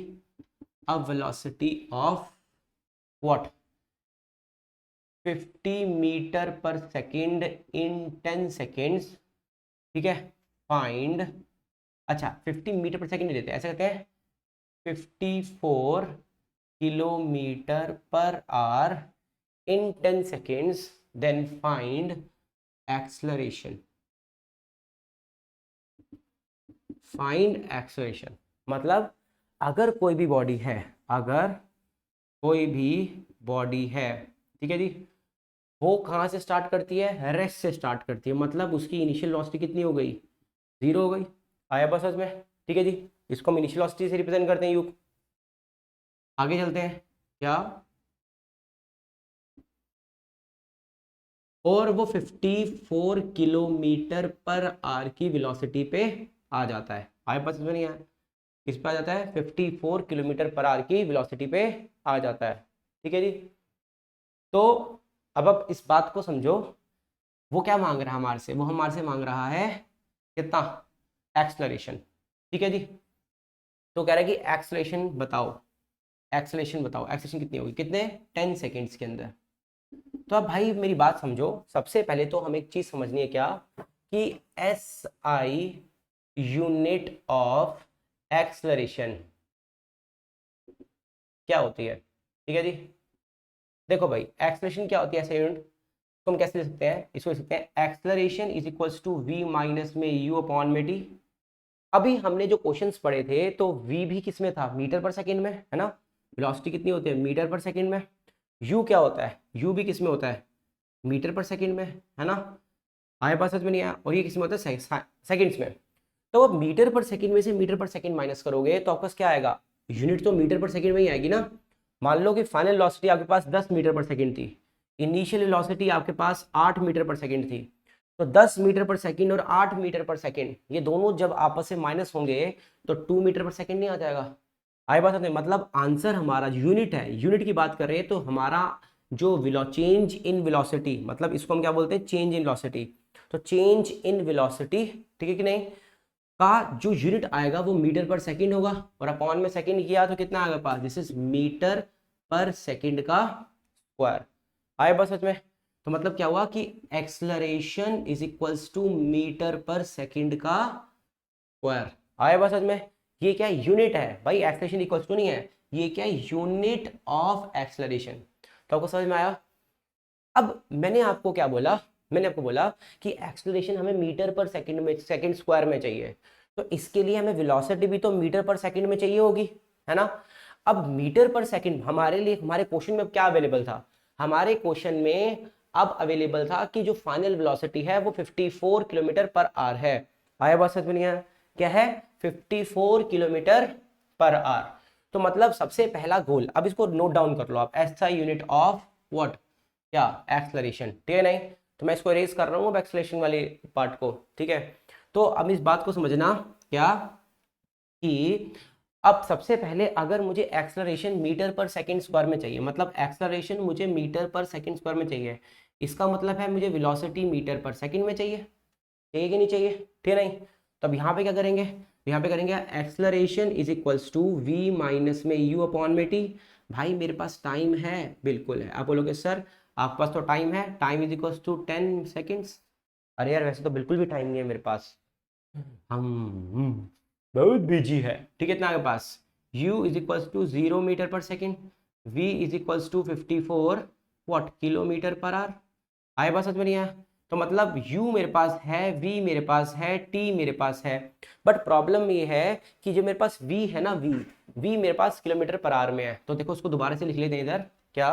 of what, 50 metre पर सेकेंड in 10 seconds, ठीक है, फाइंड, अच्छा 50 मीटर पर सेकेंड नहीं देते, ऐसे कहते हैं 54 kilometre per hour in 10 seconds, then find acceleration, मतलब अगर कोई भी बॉडी है, ठीक है जी, वो कहाँ से स्टार्ट करती है, रेस्ट से स्टार्ट करती है, मतलब उसकी इनिशियल वेलोसिटी कितनी हो गई, 0 हो गई। आया बस समझ में, ठीक है जी, इसको हम इनिशियल वेलोसिटी से रिप्रेजेंट करते हैं, यू। आगे चलते हैं, क्या, और वो 54 किलोमीटर पर आवर की वेलोसिटी पे आ जाता है। आए पास में नहीं आया, किस पे आ जाता है, 54 किलोमीटर पर आवर की वेलोसिटी पे आ जाता है, ठीक है जी। तो अब इस बात को समझो, वो क्या मांग रहा है हमारे से, वो हमारे से मांग रहा है कितना, एक्सलरेशन, ठीक है जी। तो कह रहा है कि एक्सलेशन बताओ, एक्सलेशन कितनी होगी, कितने 10 सेकेंड्स के अंदर। तो अब भाई मेरी बात समझो, सबसे पहले तो हमें एक चीज समझनी है, क्या, कि SI यूनिट ऑफ एक्सलरेशन क्या होती है, ठीक है जी। देखो भाई एक्सलरेशन क्या होती है, SI यूनिट तो हम कैसे लिख सकते हैं, इसको लिख सकते हैं acceleration is equals to V minus में U अपॉन में T। अभी हमने जो क्वेश्चंस पढ़े थे तो V भी किस में था, मीटर पर सेकेंड में, है ना, वेलोसिटी कितनी होती है, मीटर पर सेकेंड में। U क्या होता है, U भी किस में होता है, मीटर पर सेकेंड में, है ना। आए पास में नहीं आया, और ये किस में होता है, सेकेंड्स में। तो अब मीटर पर सेकेंड में से मीटर पर सेकेंड माइनस करोगे तो आपका क्या आएगा, यूनिट तो मीटर पर सेकेंड में ही आएगी ना। मान लो कि फाइनल वेलोसिटी आपके पास 10 मीटर पर सेकेंड थी, इनिशियल वेलोसिटी आपके पास 8 मीटर पर सेकेंड थी, तो 10 मीटर पर सेकेंड और 8 मीटर पर सेकेंड ये दोनों जब आपस में माइनस होंगे तो 2 मीटर पर सेकेंड नहीं आ जाएगा। आए बात नहीं, मतलब आंसर हमारा यूनिट है, यूनिट की बात कर रहे हैं तो हमारा जो चेंज इन वेलोसिटी, मतलब इसको हम क्या बोलते हैं, चेंज इन वेलोसिटी। तो चेंज इन वेलोसिटी, ठीक है कि नहीं, का जो यूनिट आएगा वो मीटर पर सेकंड होगा, और अपॉन में सेकंड किया तो कितना आएगा पास, this is metre per second का स्क्वायर। आए बस सच में, तो मतलब क्या हुआ कि acceleration is equals to metre per second का स्क्वायर। आए बस सच में, ये क्या यूनिट है भाई, एक्सलरेशन इक्वल्स टू नहीं है, ये क्या यूनिट ऑफ एक्सलरेशन। तो आपको समझ में आया। अब मैंने आपको क्या बोला, मैंने आपको बोला कि एक्सेलरेशन हमें मीटर पर सेकंड में, सेकंड स्क्वायर में चाहिए, तो इसके लिए हमें वेलोसिटी भी तो मीटर पर सेकंड में चाहिए होगी, है ना। अब मीटर पर सेकंड हमारे लिए, हमारे क्वेश्चन में क्या अवेलेबल था, हमारे क्वेश्चन में अब अवेलेबल था कि जो फाइनल वेलोसिटी है वो 54 किलोमीटर पर आवर है। आया बात समझ में नहीं आया, क्या है, 54 किलोमीटर पर आवर। तो मतलब सबसे पहला गोल, अब इसको नोट डाउन कर लो आप, एसआई यूनिट ऑफ व्हाट, क्या, एक्सलरेशन, ठीक है नहीं। तो मैं इसको इरेज कर रहा हूँ अब एक्सलेशन वाले पार्ट को, ठीक है। तो अब इस बात को समझना क्या, कि अब सबसे पहले अगर मुझे acceleration metre per second square में चाहिए, मतलब एक्सलरेशन मुझे मीटर पर सेकंड स्क्वायर में चाहिए, इसका मतलब है मुझे वेलोसिटी मीटर पर सेकंड में चाहिए, चाहिए कि नहीं चाहिए, ठीक है नहीं। तो अब यहाँ पे क्या करेंगे, यहाँ पे करेंगे acceleration is equals to V minus में यू अपॉन में टी। भाई मेरे पास टाइम है, बिल्कुल है। आप बोलोगे सर आपके पास तो टाइम है, time is equals to 10 seconds. अरे यार वैसे तो बिल्कुल भी टाइम नहीं है मेरे पास, हम बहुत बिजी है, ठीक है। इतना आपके पास u is equals to 0 metre पर second, v is equals to 54 what kilometre पर आवर। आए बात समझ में नहीं आया। तो मतलब u मेरे पास है, v मेरे पास है, t मेरे पास है, बट प्रॉब्लम ये है कि जो मेरे पास v है ना, v मेरे पास किलोमीटर पर आवर में है। तो देखो उसको दोबारा से लिख लेते हैं इधर, क्या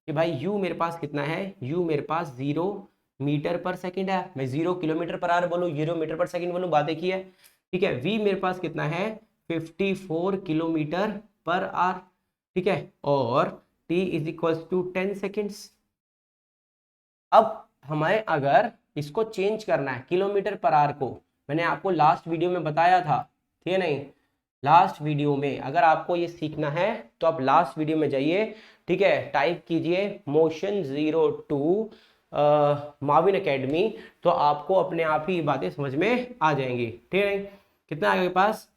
कि भाई u मेरे पास कितना है, u मेरे पास 0 मीटर पर सेकंड है। मैं 0 किलोमीटर पर आवर बोलूँ, 0 मीटर पर सेकंड बोलूँ, बात एक ही है, ठीक है। v मेरे पास कितना है, 54 किलोमीटर पर आवर, ठीक है। और t is equals to 10 seconds. अब हमें अगर इसको चेंज करना है किलोमीटर पर आवर को, मैंने आपको लास्ट वीडियो में बताया था, ठीक है नहीं। लास्ट वीडियो में अगर आपको ये सीखना है तो आप लास्ट वीडियो में जाइए, ठीक है, टाइप कीजिए मोशन 02 माविन एकेडमी, तो आपको अपने आप ही बातें समझ में आ जाएंगी, ठीक है। कितना आगे पास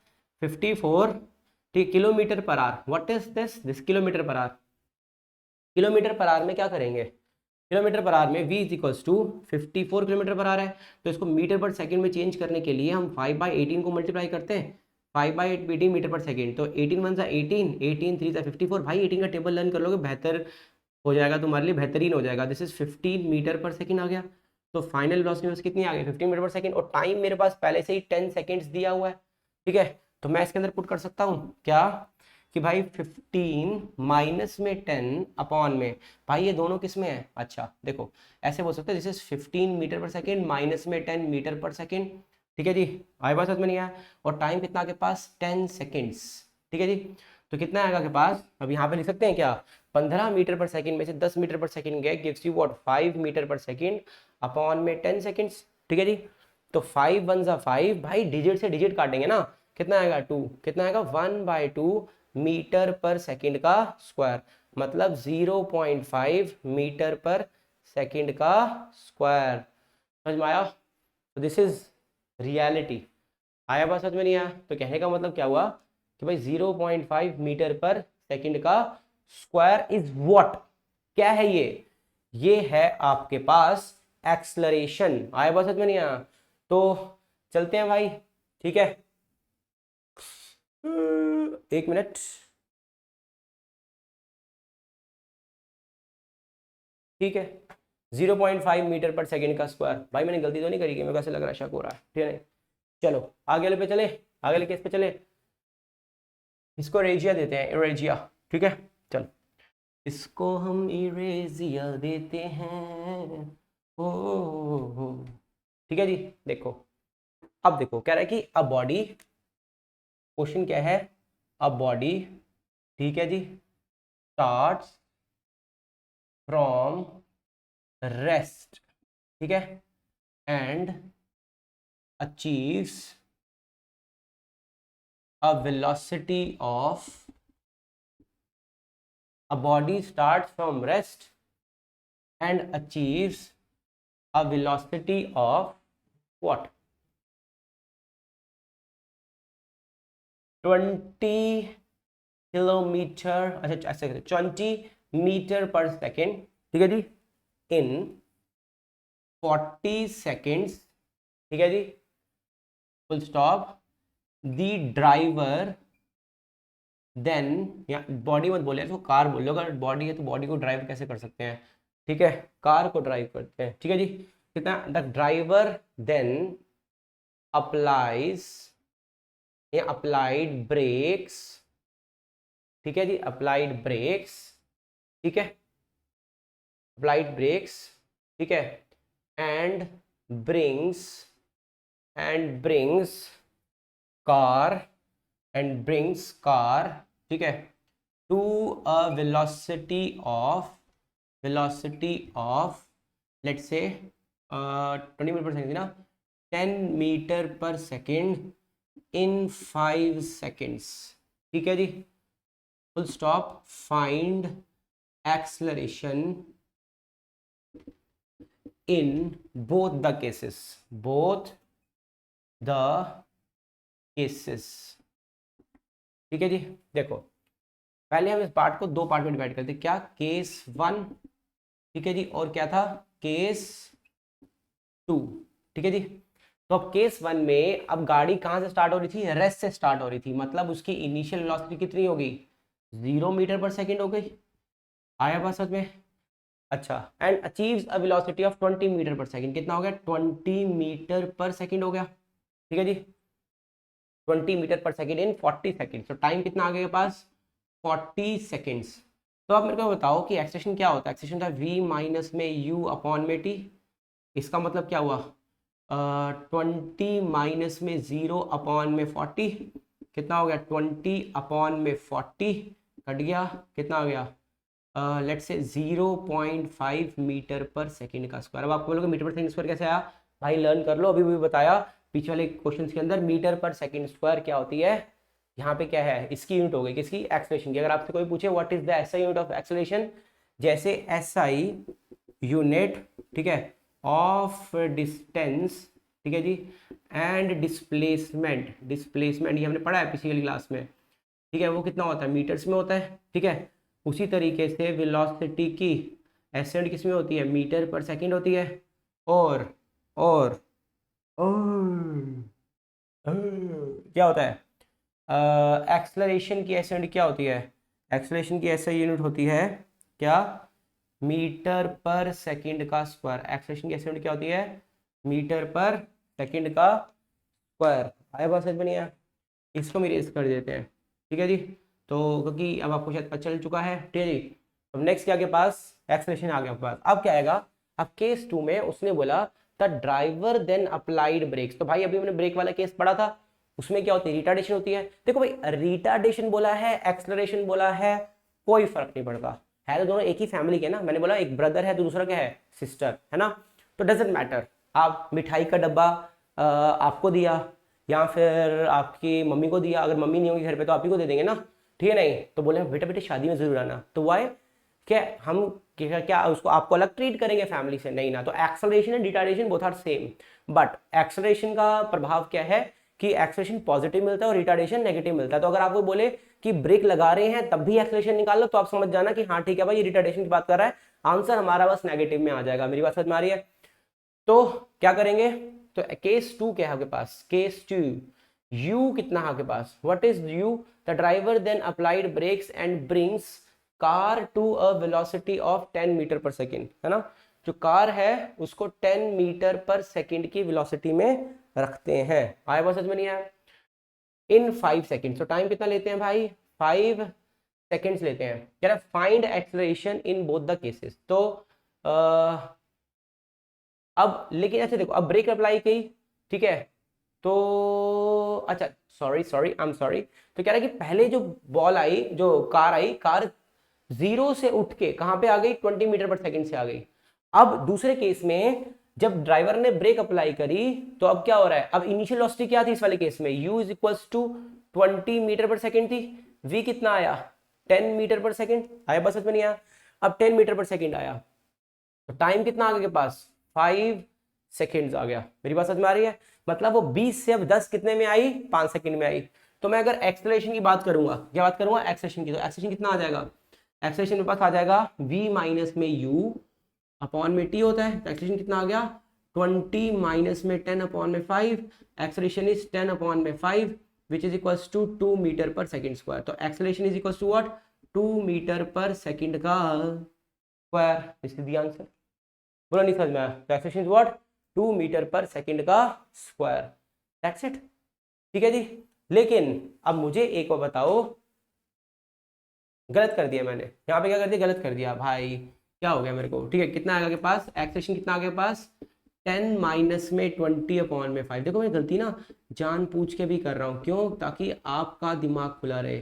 54, ठीक, किलोमीटर पर hour. What is this kilometre पर आवर। किलोमीटर पर आवर में क्या करेंगे, किलोमीटर पर आवर में v is equals to 54 kilometre पर आवर है, तो इसको मीटर पर सेकंड में चेंज करने के लिए हम 5/18 को मल्टीप्लाई करते हैं, 5/18 मीटर पर सेकंड। तो 18 वन सा 18, 18 3 सा 54, भाई 18 का टेबल लर्न कर लोगे बेहतर हो जाएगा तुम्हारे लिए, बेहतरीन हो जाएगा। This is 15 metre per second आ गया। तो फाइनल वेलोसिटी कितनी आ गई, 15 मीटर पर सेकंड, और टाइम मेरे पास पहले से ही 10 सेकेंड्स दिया हुआ है, ठीक है। तो मैं इसके अंदर पुट कर सकता हूँ क्या, कि भाई 15 माइनस में 10 अपॉन में, भाई ये दोनों किस में है, अच्छा देखो ऐसे बोल सकते हैं, दिस इज 15 मीटर पर सेकेंड माइनस में 10 मीटर पर सेकेंड, ठीक है जी। आए बात समझ में नहीं आया। और टाइम कितना आपके पास 10 सेकेंड्स, ठीक है जी। तो कितना आएगा आपके पास, अब यहाँ पे लिख सकते हैं क्या, 15 मीटर पर सेकेंड में से 10 मीटर पर सेकेंड गए, गिव्स यू व्हाट 5 मीटर पर सेकेंड अपॉन में 10 सेकेंड्स, ठीक है जी। तो 5 वन सा 5, भाई डिजिट से डिजिट काटेंगे ना, कितना आएगा 2, कितना आएगा 1/2 मीटर पर सेकंड का स्क्वायर, मतलब 0.5 मीटर पर सेकंड का स्क्वायर। समझ में आया। तो दिस इज रियलिटी। आया बात समझ में नहीं आया। तो कहने का मतलब क्या हुआ कि भाई 0.5 मीटर पर सेकंड का स्क्वायर इज व्हाट, क्या है ये है आपके पास एक्सलरेशन। आया बात समझ में नहीं आया। तो चलते हैं भाई, ठीक है, एक मिनट, ठीक है। 0.5 मीटर पर सेकंड का स्क्वायर, भाई मैंने गलती तो नहीं करी कि मेरे को ऐसे लग रहा है, शक हो रहा है, ठीक है। चलो आगे वाले पे चले, आगे वाले केस पे चले, इसको रेजिया देते हैं, इरेजिया, ठीक है। चलो इसको हम इरेजिया देते हैं, ओ ठीक है जी। देखो अब देखो कह रहा है कि अ बॉडी, क्वेश्चन क्या है, अ बॉडी, ठीक है जी, स्टार्ट्स फ्रॉम रेस्ट, ठीक है, and achieves a velocity of, a body starts from rest and achieves a velocity of what, 20 kilometre, अच्छा ऐसे 20 मीटर पर सेकेंड, ठीक है जी, इन 40 सेकेंड्स, ठीक है जी, full stop. The driver then, या बॉडी मत बोले, इसको कार बोल लो, अगर बॉडी है तो बॉडी को ड्राइव कैसे कर सकते हैं, ठीक है, कार को ड्राइव करते हैं, ठीक है जी। कितना, द ड्राइवर देन अप्लाइज, या अप्लाइड ब्रेक्स, ठीक है जी, अप्लाइड ब्रेक्स, ठीक है, अप्लाइड ब्रेक्स, ठीक है, and brings, and brings car, and brings car ठीक है, to a velocity of let's say 20 metre पर सेकेंड थी ना, 10 मीटर पर सेकेंड इन 5 सेकेंड्स। ठीक है जी, full stop. Find acceleration in both the cases, both the cases. ठीक है जी, देखो पहले हम इस पार्ट को दो पार्ट में डिवाइड करते हैं, क्या, केस 1, ठीक है जी, और क्या था, केस 2। ठीक है जी, तो अब केस 1 में अब गाड़ी कहां से स्टार्ट हो रही थी, रेस्ट से स्टार्ट हो रही थी, मतलब उसकी इनिशियल वेलोसिटी कितनी होगी, 0 मीटर पर सेकेंड हो गई। आया बात समझ में? अच्छा, and achieves a velocity of 20 metre पर सेकेंड, कितना हो गया, 20 मीटर पर सेकेंड हो गया। ठीक है जी, 20 मीटर पर सेकेंड इन 40 सेकेंड, तो टाइम कितना आ गया पास, 40 सेकेंड्स। तो आप मेरे को बताओ कि एक्सेलेरेशन क्या होता है, एक्सेलेरेशन था v माइनस में u अपॉन में t। इसका मतलब क्या हुआ, 20 - 0 अपॉन में 40 कितना हो गया, 20/40 कट गया, कितना आ गया, लेट्स से 0.5 मीटर पर सेकेंड का स्क्वायर। अब आपको बोलोगे मीटर पर सेकेंड स्क्वायर कैसे आया, भाई लर्न कर लो, अभी भी बताया पीछे वाले क्वेश्चन के अंदर। मीटर पर सेकेंड स्क्वायर क्या होती है, यहाँ पे क्या है, इसकी यूनिट हो गई किसकी, एक्सेलरेशन की। अगर आपसे कोई पूछे what is the SI unit of acceleration, जैसे एसआई यूनिट, ठीक है, ऑफ डिस्टेंस, ठीक है जी, एंड डिस्प्लेसमेंट, डिस्प्लेसमेंट ये हमने पढ़ा है पिछली क्लास में, ठीक है, वो कितना होता है, मीटर्स में होता है। ठीक है, उसी तरीके से वेलोसिटी की एसएड किस में होती है, मीटर पर सेकंड होती है। और और और, क्या होता है, एक्सलरेशन की एसएड क्या होती है, एक्सलरेशन की एसआई यूनिट होती है क्या, मीटर पर सेकंड का स्क्वायर। एक्सलरेशन की एसआई यूनिट क्या होती है, मीटर पर सेकंड का स्क्वायर। आया बात समझ में नहीं आया, इसको मेरे इस कर देते हैं। ठीक है जी, तो क्योंकि अब आपको शायद पता चल चुका है। ठीक है जी, अब नेक्स्ट क्या, के पास एक्सप्रेशन आ गया आपके पास। अब क्या आएगा, अब केस 2 में उसने बोला the driver then applied brakes. तो भाई अभी हमने ब्रेक वाला केस पढ़ा था, उसमें क्या होती है, रिटार्डेशन होती है। देखो भाई, रिटार्डेशन बोला है, एक्सलरेशन बोला है, कोई फर्क नहीं पड़ता, है तो दोनों एक ही फैमिली के ना। मैंने बोला एक ब्रदर है तो दूसरा क्या है, सिस्टर है ना, तो डजेंट मैटर। आप मिठाई का डब्बा आपको दिया या फिर आपकी मम्मी को दिया, अगर मम्मी नहीं होगी घर पे तो आप ही को दे देंगे ना, ठीक है। नहीं तो बोले बेटा बेटे शादी में जरूर आना, तो वाई, क्या हम क्या उसको आपको अलग ट्रीट करेंगे फैमिली से, नहीं ना। तो acceleration and retardation both are same, but acceleration का प्रभाव क्या है कि एक्सेलरेशन पॉजिटिव मिलता है और रिटार्डेशन नेगेटिव मिलता है। तो अगर आपको बोले कि ब्रेक लगा रहे हैं तब भी एक्सेलरेशन निकाल लो, तो आप समझ जाना कि हाँ ठीक है भाई ये रिटार्डेशन की बात कर रहा है, आंसर हमारा बस नेगेटिव में आ जाएगा। मेरी बात समझ में आ रही है? तो क्या करेंगे, तो केस 2 क्या है आपके पास, केस 2 u कितना है आपके पास, what is u, the driver then applied brakes and brings car to a velocity of 10 metre पर सेकेंड, है ना। जो कार है उसको 10 मीटर पर सेकेंड की वेलोसिटी में रखते हैं। आया बात समझ में नहीं आया, इन 5 सेकेंड। तो टाइम कितना लेते हैं भाई, 5 सेकेंड्स लेते हैं। कह रहा है find acceleration in both the cases. तो अब लेकिन अच्छा देखो, अब ब्रेक अप्लाई की, ठीक है, तो अच्छा sorry sorry I am sorry, तो कह रहा है कि पहले जो बॉल आई, जो कार आई, कार 0 से उठ के कहां पे आ गई, 20 मीटर पर सेकंड से आ गई। अब दूसरे केस में जब ड्राइवर ने ब्रेक अप्लाई करी तो अब क्या हो रहा है, अब इनिशियल वेलोसिटी क्या थी इस वाले केस में, u is equals to 20 metre per second थी, v कितना आया, 10 मीटर पर सेकंड। आया बस में नहीं आया, अब 10 मीटर पर सेकंड आया, तो टाइम कितना आ गया के पास, 5 सेकेंड्स आ गया। मेरी बात समझ में आ रही है, मतलब वो 20 से अब 10 कितने में आई, 5 सेकंड में आई। तो मैं अगर एक्सेलरेशन की बात करूंगा, क्या बात करूंगा, एक्सेलरेशन की, तो एक्सेलरेशन कितना आ जाएगा, एक्सेलरेशन मेरे पास आ जाएगा v माइनस में u अपॉन में t होता है, तो एक्सेलरेशन कितना आ गया, 20 माइनस में 10 अपॉन में 5, एक्सेलरेशन इज 10 अपॉन में 5 which is equals to 2 metre per second square. तो acceleration is equals to what, 2 metre per second का square. This is the answer. बोला नहीं समझ में आया, तो acceleration is what, 2 metre per second का स्क्वायर, दैट्स इट। ठीक है जी, लेकिन अब मुझे एक और बताओ, गलत कर दिया मैंने यहाँ पे, क्या कर दिया, गलत कर दिया भाई, क्या हो गया मेरे को, ठीक है, कितना आएगा के पास, एक्सेलरेशन कितना आ गया पास, 10 माइनस में 20 अपॉन में 5। देखो मैं गलती ना जान पूछ के भी कर रहा हूँ, क्यों, ताकि आपका दिमाग खुला रहे।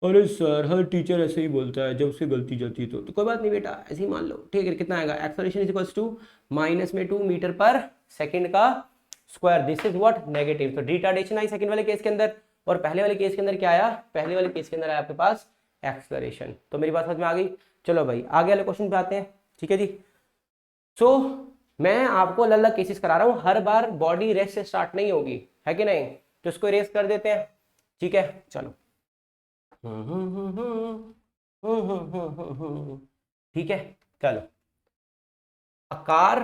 अरे सर हर टीचर ऐसे ही बोलता है जब उससे गलती जाती है तो कोई बात नहीं बेटा, ऐसे ही मान लो। ठीक है, कितना आएगा, acceleration is equals to minus में 2 मीटर पर सेकंड का square, this is what negative. तो रिटार्डेशन आई सेकंड वाले केस के अंदर, और पहले वाले केस के अंदर क्या आया, पहले वाले केस के अंदर आया आपके पास एक्सेलरेशन। तो मेरी बात समझ में आ गई। चलो भाई आगे वाले क्वेश्चन पे आते हैं। ठीक है जी। सो मैं आपको अलग अलग केसेस करा रहा हूँ, हर बार बॉडी रेस्ट से स्टार्ट नहीं होगी, है कि नहीं, तो इसको इरेज कर देते हैं। ठीक है चलो। ठीक है चलो। Car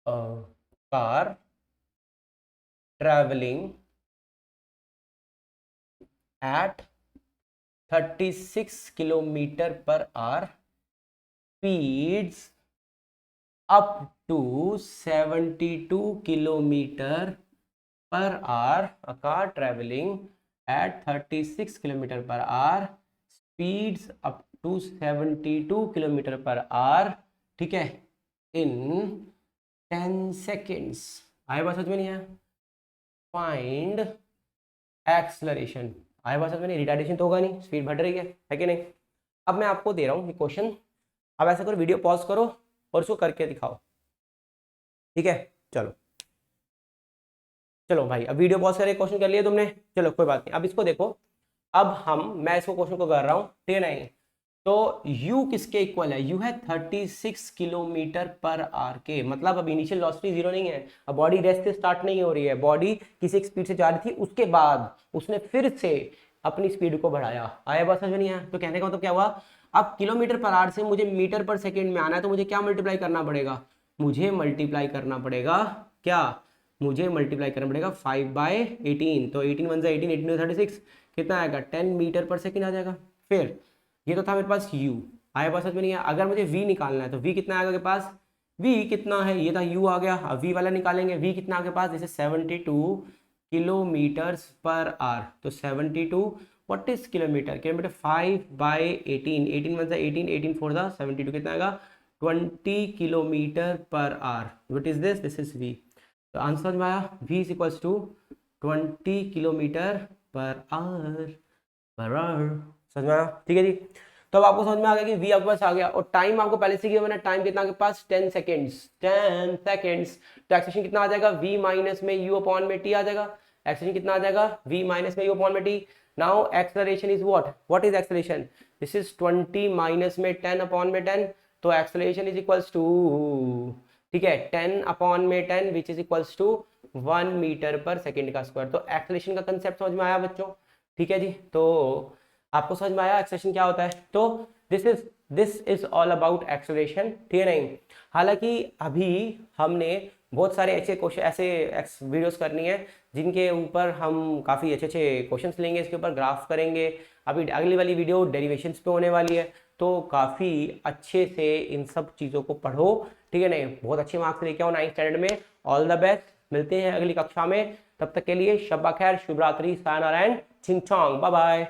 car travelling eight 36 kilometre per hour speeds up to 72 kilometer per hour. A car traveling at 36 kilometer per hour speeds up to 72 kilometer per hour. ठीक है, in 10 seconds. आए बात समझ में नहीं है? Find acceleration. आए बात समझ में नहीं? रिटार्डेशन तो होगा नहीं, स्पीड बढ़ रही है कि नहीं। अब मैं आपको दे रहा हूँ ये क्वेश्चन, अब ऐसा करो वीडियो पॉज करो और उसको करके दिखाओ। ठीक है चलो। चलो भाई अब वीडियो पॉज करके क्वेश्चन कर लिया तुमने, चलो कोई बात नहीं। अब इसको देखो, मैं इसको क्वेश्चन को कर रहा हूँ, ठीक है नहीं। तो u किसके इक्वल है, u है 36 किलोमीटर पर आवर के, मतलब अब इनिशियल वेलोसिटी जीरो नहीं है, अब बॉडी रेस्ट से स्टार्ट नहीं हो रही है, बॉडी किसी एक स्पीड से जा रही थी, उसके बाद उसने फिर से अपनी स्पीड को बढ़ाया। आया बात समझ में नहीं आया? तो कहने का मतलब क्या हुआ, अब किलोमीटर पर आवर से मुझे मीटर पर सेकेंड में आना है, तो मुझे क्या मल्टीप्लाई करना पड़ेगा, मुझे मल्टीप्लाई करना पड़ेगा क्या, मुझे मल्टीप्लाई करना पड़ेगा 5/18। तो 18 1 18, 18 36, कितना आएगा 10 मीटर पर सेकेंड आ जाएगा। फिर ये तो था मेरे पास u, आया पास में नहीं है। अगर मुझे v निकालना है तो v कितना आएगा के पास, v कितना है, ये था u आ गया। अब v वाला निकालेंगे, v कितना आगे पास, जैसे 72 किलोमीटर्स पर आवर। तो 72 व्हाट इज किलोमीटर, किलोमीटर 5/18, 18 1 18, 18 4 72, कितना आएगा 20 किलोमीटर पर hour. What is this, this is v। तो आंसर समझ में आया, v is equals to 20 kilometre पर आवर। समझ में आया? ठीक है जी। तो अब आपको समझ में आ गया कि v आपके पास आ गया, और टाइम आपको पहले से मैंने टाइम कितना आपके पास 10 सेकेंड्स, 10 सेकेंड्स। तो एक्सेलेरेशन कितना आ जाएगा, v माइनस में u अपॉन में t आ जाएगा। एक्सेलेरेशन कितना आ जाएगा, v माइनस में u अपॉन में t। Now acceleration is what is acceleration, this is 20 minus में 10 अपॉन में 10। तो एक्सेलरेशन इज इक्वल्स टू, ठीक है, 10 अपॉन में 10 which is equals to 1 metre पर सेकेंड का स्क्वायर। तो एक्सेलरेशन का कंसेप्ट समझ में आया बच्चों? ठीक है जी। तो आपको समझ में आया एक्सेलरेशन क्या होता है? तो this is all about acceleration, ठीक है नहीं। हालांकि अभी हमने बहुत सारे ऐसे क्वेश्चन, ऐसे वीडियोस करनी है जिनके ऊपर हम काफ़ी अच्छे अच्छे क्वेश्चंस लेंगे, इसके ऊपर ग्राफ करेंगे। अभी अगली वाली वीडियो डेरिवेशंस पे होने वाली है, तो काफ़ी अच्छे से इन सब चीज़ों को पढ़ो, ठीक है नहीं। बहुत अच्छे मार्क्स लेके आओ 9th स्टैंडर्ड में। ऑल द बेस्ट, मिलते हैं अगली कक्षा में, तब तक के लिए शब्बा खैर, शुभ रात्रि, सायनारायण, चिंग चोंग, बाय बाय।